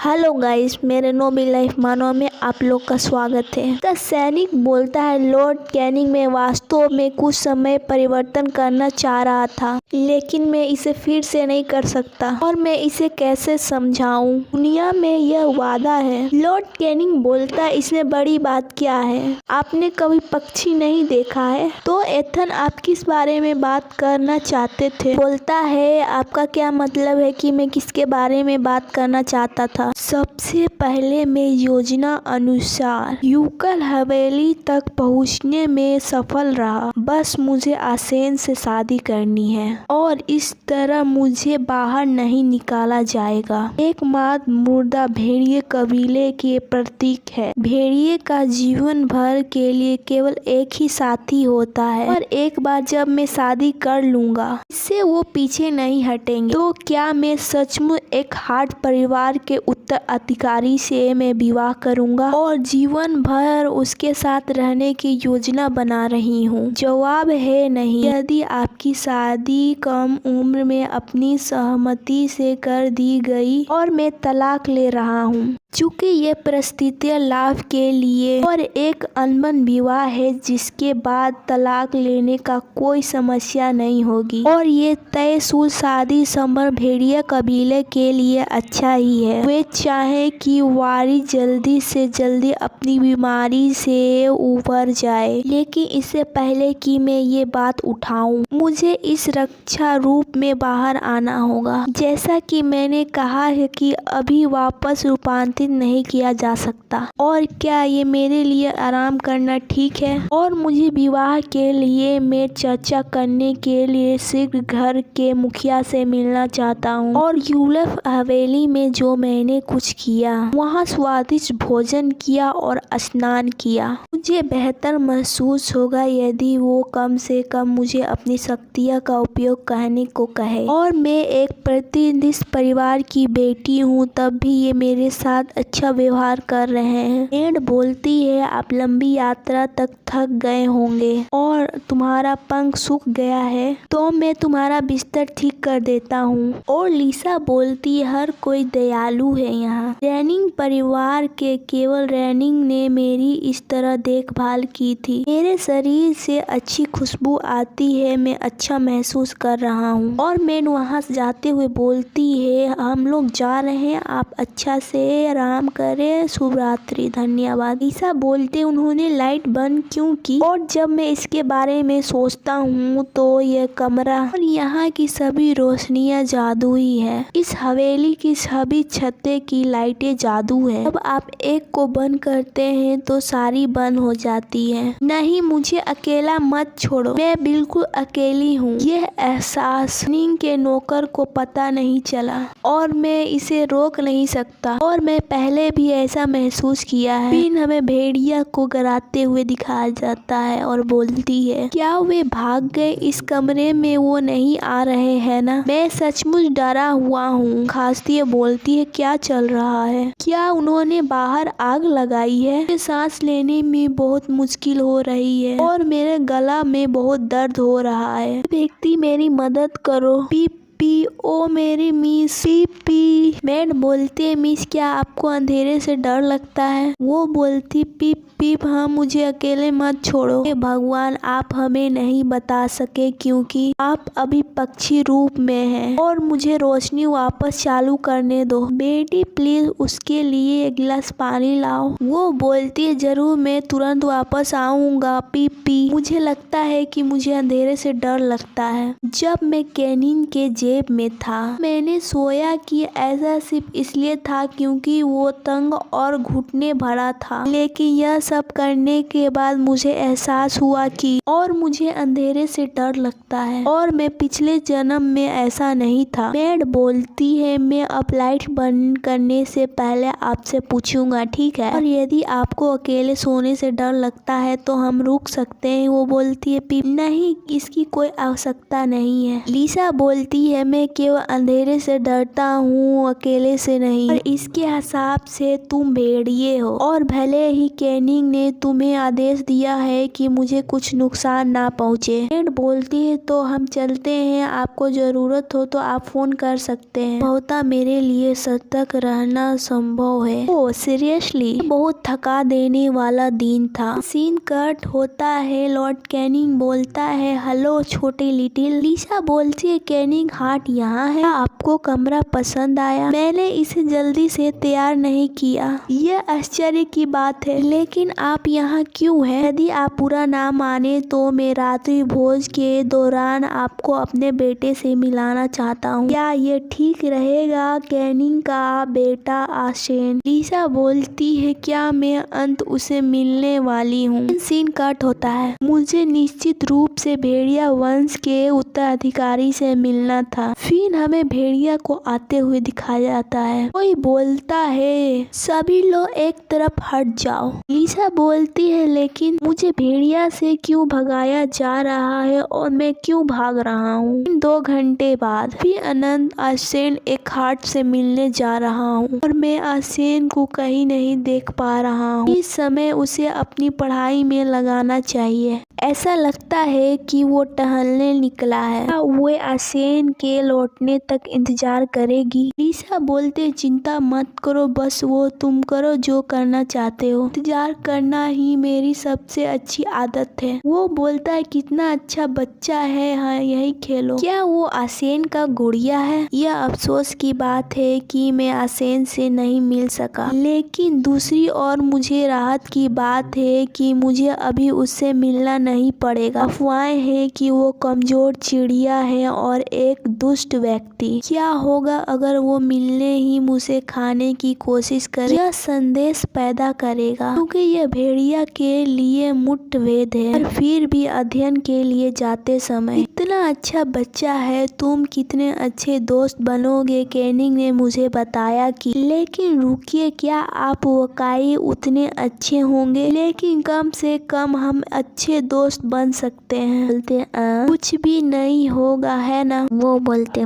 Hello guys, मेरे नोबी life मानो में आप लोग का स्वागत है। द सैनिक बोलता है, लॉर्ड कैनिंग में वास्तव में कुछ समय परिवर्तन करना चाह रहा था, लेकिन मैं इसे फिर से नहीं कर सकता और मैं इसे कैसे समझाऊं। दुनिया में यह वादा है। लॉर्ड कैनिंग बोलता है, इसमें बड़ी बात क्या है? आपने कभी पक्षी नहीं देखा है? तो एथन आप किस बारे में बात करना चाहते थे? बोलता है, आपका क्या मतलब है कि मैं किसके बारे में बात करना चाहता था? सबसे पहले मैं योजना अनुसार यूकल हवेली तक पहुंचने में सफल रहा। बस मुझे आसेन से शादी करनी है और इस तरह मुझे बाहर नहीं निकाला जाएगा। एकमात्र मुर्दा भेड़िए कबीले के प्रतीक है। भेड़िए का जीवन भर के लिए केवल एक ही साथी होता है और एक बार जब मैं शादी कर लूंगा, इससे वो पीछे नहीं हटेंगे। तो क्या मैं सचमुच एक हार्ट परिवार के उत्तराधिकारी से मैं विवाह करूंगा और जीवन भर उसके साथ रहने की योजना बना रही हूँ? जवाब है नहीं। यदि आपकी शादी कम उम्र में अपनी सहमति से कर दी गई और मैं तलाक ले रहा हूँ, चूँकि ये परिस्थितियाँ लाभ के लिए और एक अनबन विवाह है जिसके बाद तलाक लेने का कोई समस्या नहीं होगी और ये तयशुदा शादी समर भेड़िया कबीले के लिए अच्छा ही है। वे चाहे कि वारी जल्दी से जल्दी अपनी बीमारी से उबर जाए, लेकिन इससे पहले कि मैं ये बात उठाऊं, मुझे इस रक्षा रूप में बाहर आना होगा। जैसा कि मैंने कहा है कि अभी वापस रूपांतरित नहीं किया जा सकता। और क्या ये मेरे लिए आराम करना ठीक है? और मुझे विवाह के लिए मैं चर्चा करने के लिए शीघ्र घर के मुखिया से मिलना चाहता हूँ। और यूलफ हवेली में जो मैंने कुछ किया, वहाँ स्वादिष्ट भोजन किया और स्नान किया, मुझे बेहतर महसूस होगा यदि वो कम से कम मुझे अपनी शक्तियाँ का उपयोग करने को कहे। और मैं एक प्रतिनिधि परिवार की बेटी हूँ, तब भी ये मेरे साथ अच्छा व्यवहार कर रहे हैं। मेड बोलती है, आप लंबी यात्रा तक थक गए होंगे और तुम्हारा पंख सूख गया है, तो मैं तुम्हारा बिस्तर ठीक कर देता हूँ। और लीसा बोलती है, हर कोई दयालु है यहाँ। रैनिंग परिवार के केवल रैनिंग ने मेरी इस तरह देखभाल की थी। मेरे शरीर से अच्छी खुशबू आती है, मैं अच्छा महसूस कर रहा हूँ। और मेड वहाँ जाते हुए बोलती है, हम लोग जा रहे हैं, आप अच्छा से आराम करें, शुभ रात्रि, धन्यवाद। लीसा बोलते, उन्होंने लाइट बंद क्यों की? और जब मैं इसके बारे में सोचता हूँ तो यह कमरा और यहाँ की सभी रोशनियाँ जादुई है। इस हवेली की सभी छतें की लाइटें जादू है। जब आप एक को बंद करते हैं तो सारी बंद हो जाती है। नहीं, मुझे अकेला मत छोड़ो, मैं बिल्कुल अकेली हूँ। यह एहसास नींद के नौकर को पता नहीं चला और मैं इसे रोक नहीं सकता। और मैं पहले भी ऐसा महसूस किया है। फिर हमें भेड़िया को गराते हुए दिखाया जाता है और बोलती है, क्या वे भाग गए? इस कमरे में वो नहीं आ रहे हैं ना? मैं सचमुच डरा हुआ हूँ। खास्ती बोलती है, क्या चल रहा है? क्या उन्होंने बाहर आग लगाई है? मुझे सांस लेने में बहुत मुश्किल हो रही है और मेरे गला में बहुत दर्द हो रहा है। व्यक्ति, मेरी मदद करो। पीप पी, ओ मेरी मिस। P P. मेड बोलती है, मिस, क्या आपको अंधेरे से डर लगता है? वो बोलती, पीप पीप, हाँ, मुझे अकेले मत छोड़ो। हे भगवान, आप हमें नहीं बता सके क्योंकि आप अभी पक्षी रूप में हैं और मुझे रोशनी वापस चालू करने दो। बेटी प्लीज उसके लिए एक गिलास पानी लाओ। वो बोलती है, जरूर, मैं तुरंत वापस आऊंगा। पीप पी। मुझे लगता है कि मुझे अंधेरे से डर लगता है। जब मैं कैनिन के जेब में था, मैंने सोया कि ऐसा सिर्फ इसलिए था क्योंकि वो तंग और घुटने भरा था, लेकिन यह सब करने के बाद मुझे एहसास हुआ कि और मुझे अंधेरे से डर लगता है और मैं पिछले जन्म में ऐसा नहीं था। मेड बोलती है, मैं अब लाइट बंद करने से पहले आपसे पूछूंगा, ठीक है? और यदि आपको अकेले सोने से डर लगता है तो हम रुक सकते हैं। वो बोलती है, नहीं, इसकी कोई आवश्यकता नहीं है। लीसा बोलती है, है, मैं केवल अंधेरे से डरता हूँ, अकेले से नहीं। और इसके हिसाब से तुम भेड़िए हो और भले ही कैनिंग ने तुम्हें आदेश दिया है कि मुझे कुछ नुकसान ना पहुँचे। नेड बोलती है तो हम चलते हैं, आपको जरूरत हो तो आप फोन कर सकते हैं। बहुत मेरे लिए सतर्क रहना संभव है। Oh seriously? बहुत थका देने वाला दिन था। सीन कट होता है। लॉर्ड कैनिंग बोलता है, हेलो छोटे लिटिल। लिसा बोलती है, कैनिंग हार्ट यहाँ है। आपको कमरा पसंद आया? मैंने इसे जल्दी से तैयार नहीं किया। यह आश्चर्य की बात है, लेकिन आप यहाँ क्यों हैं? यदि आप पूरा ना माने तो मैं रात्रि भोज के दौरान आपको अपने बेटे से मिलाना चाहता हूँ। क्या ये ठीक रहेगा? कैनिंग का बेटा आशेन। लिसा बोलती है, क्या मैं अंत उसे मिलने वाली हूँ? सीन कट होता है। मुझे निश्चित रूप से भेड़िया वंश के उत्तराधिकारी से मिलना था। फिर हमें भेड़िया को आते हुए दिखाया जाता है। कोई बोलता है, सभी लोग एक तरफ हट जाओ। लिसा बोलती है, लेकिन मुझे भेड़िया से क्यों भगाया जा रहा है और मैं क्यों भाग रहा हूँ? 2 घंटे बाद फिर अनंत आशेन एक हार्ट से मिलने जा रहा हूँ और मैं आशेन को कहीं नहीं देख पा रहा हूँ। इस समय उसे अपनी पढ़ाई में लगाना चाहिए। ऐसा लगता है कि वो टहलने निकला है। वो आशेन के लौटने तक इंतजार करेगी। लिसा बोलते, चिंता मत करो, बस वो तुम करो जो करना चाहते हो। इंतजार करना ही मेरी सबसे अच्छी आदत है। वो बोलता है, कितना अच्छा बच्चा है, हाँ यही खेलो। क्या वो आशेन का गुड़िया है? यह अफसोस की बात है कि मैं आशेन से नहीं मिल सका, लेकिन दूसरी ओर मुझे राहत की बात है कि मुझे अभी उससे मिलना नहीं पड़ेगा। अफवाहें हैं कि वो कमजोर चिड़िया है और एक दुष्ट व्यक्ति। क्या होगा अगर वो मिलने ही मुझे खाने की कोशिश करे? यह संदेश पैदा करेगा, क्योंकि यह भेड़िया के लिए मुठभेद है। और फिर भी अध्ययन के लिए जाते समय, इतना अच्छा बच्चा है, तुम कितने अच्छे दोस्त बनोगे, कैनिंग ने मुझे बताया कि। लेकिन रुकिए, क्या आप वकाई उतने अच्छे होंगे? लेकिन कम से कम हम अच्छे दोस्त बन सकते हैं। बोलते कुछ भी नहीं होगा है ना? वो बोलते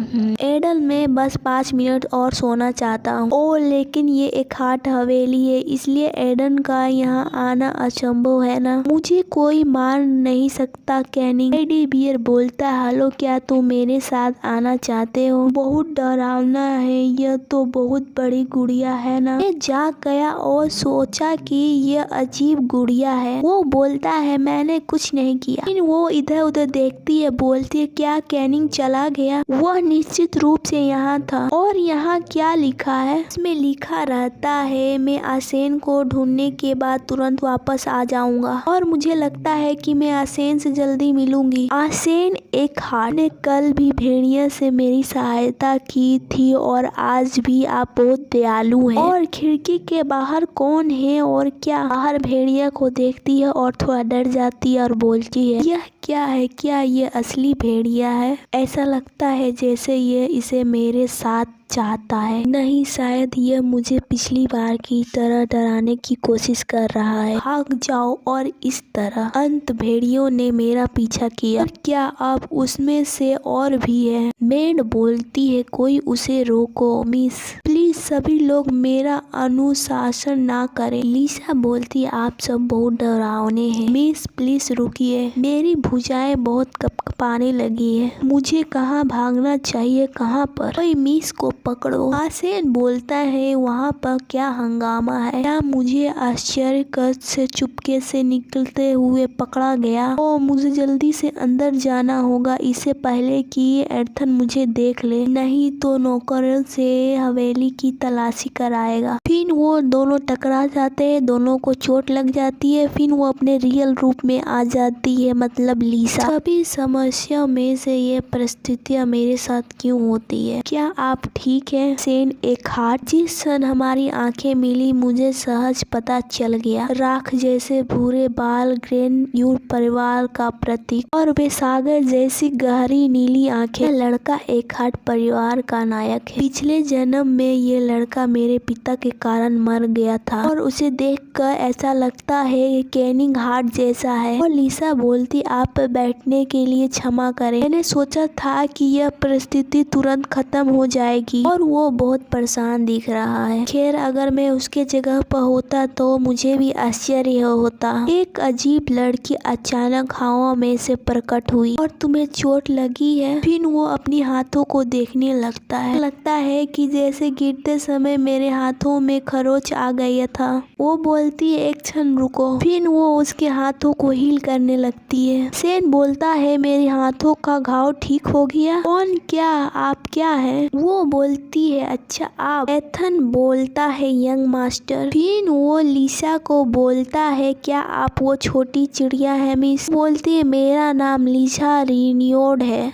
एडल, मैं बस 5 मिनट और सोना चाहता हूँ। ओ लेकिन ये एक हार्ट हवेली है, इसलिए एडन का यहाँ आना असंभव है ना? मुझे कोई मार नहीं सकता कैनिंग। टेडी बियर बोलता, हेलो क्या तुम मेरे साथ आना चाहते हो? बहुत डरावना है, यह तो बहुत बड़ी गुड़िया है ना? मैं जाग गया और सोचा कि यह अजीब गुड़िया है। वो बोलता है, मैंने कुछ नहीं किया। लेकिन वो इधर उधर देखती है, बोलती है, क्या कैनिंग चला गया? वह निश्चित रूप से यहाँ था। और यहाँ क्या लिखा है? इसमें लिखा रहता है, मैं आशेन को ढूंढने के बाद तुरंत वापस आ जाऊंगा और मुझे लगता है कि मैं आशेन से जल्दी मिलूंगी। आशेन एक हार्ट ने कल भी भेड़िया से मेरी सहायता की थी और आज भी आप बहुत दयालु हैं। और खिड़की के बाहर कौन है? और क्या? बाहर भेड़िया को देखती है और थोड़ा डर जाती है और बोलती है, यह क्या है? क्या ये असली भेड़िया है? ऐसा लगता है जैसे ये इसे मेरे साथ चाहता है। नहीं, शायद यह मुझे पिछली बार की तरह डराने की कोशिश कर रहा है। भाग जाओ। और इस तरह अंत भेड़ियों ने मेरा पीछा किया। और क्या अब उसमें से और भी है? मेड बोलती है, कोई उसे रोको। मिस प्लीज सभी लोग मेरा अनुशासन ना करें। लिसा बोलती है, आप सब बहुत डरावने हैं। मिस प्लीज रुकिए, मेरी भुजाएं बहुत कपकपाने लगी है। मुझे कहाँ भागना चाहिए, कहाँ पर? कोई मिस को पकड़ो। आशेन बोलता है, वहाँ पर क्या हंगामा है? क्या मुझे आश्चर्य से चुपके से निकलते हुए पकड़ा गया? ओ मुझे जल्दी से अंदर जाना होगा, इससे पहले कि एर्थन मुझे देख ले, नहीं तो नौकरों से हवेली की तलाशी कराएगा। फिर वो दोनों टकरा जाते हैं, दोनों को चोट लग जाती है। फिर वो अपने रियल रूप में आ जाती है, मतलब लिसा। सभी समस्या में से ये परिस्थितियाँ मेरे साथ क्यों होती है? क्या आप ठीक है? सेन एक हार्ट। जिस क्षण हमारी आंखें मिली मुझे सहज पता चल गया। राख जैसे भूरे बाल, ग्रेन्यूल परिवार का प्रतीक और वे सागर जैसी गहरी नीली आंखें। लड़का एक हार्ट परिवार का नायक है। पिछले जन्म में ये लड़का मेरे पिता के कारण मर गया था और उसे देखकर ऐसा लगता है ये कैनिंग हार्ट जैसा है। और लिसा बोलती, आप बैठने के लिए क्षमा करें। मैंने सोचा था कि यह परिस्थिति तुरंत खत्म हो जाएगी और वो बहुत परेशान दिख रहा है। खैर अगर मैं उसके जगह पर होता तो मुझे भी आश्चर्य होता। एक अजीब लड़की अचानक हवा में से प्रकट हुई। और तुम्हें चोट लगी है? फिर वो अपनी हाथों को देखने लगता है कि जैसे गिरते समय मेरे हाथों में खरोच आ गया था। वो बोलती है, एक क्षण रुको। फिर वो उसके हाथों को हील करने लगती है। सेन बोलता है, मेरे हाथों का घाव ठीक हो गया? कौन? क्या आप? क्या है? वो बोलती है, अच्छा आप। एथन बोलता है, यंग मास्टर। फिर वो लिसा को बोलता है, क्या आप वो छोटी चिड़िया है मिस? बोलती है, मेरा नाम लिसा रिनियोड है।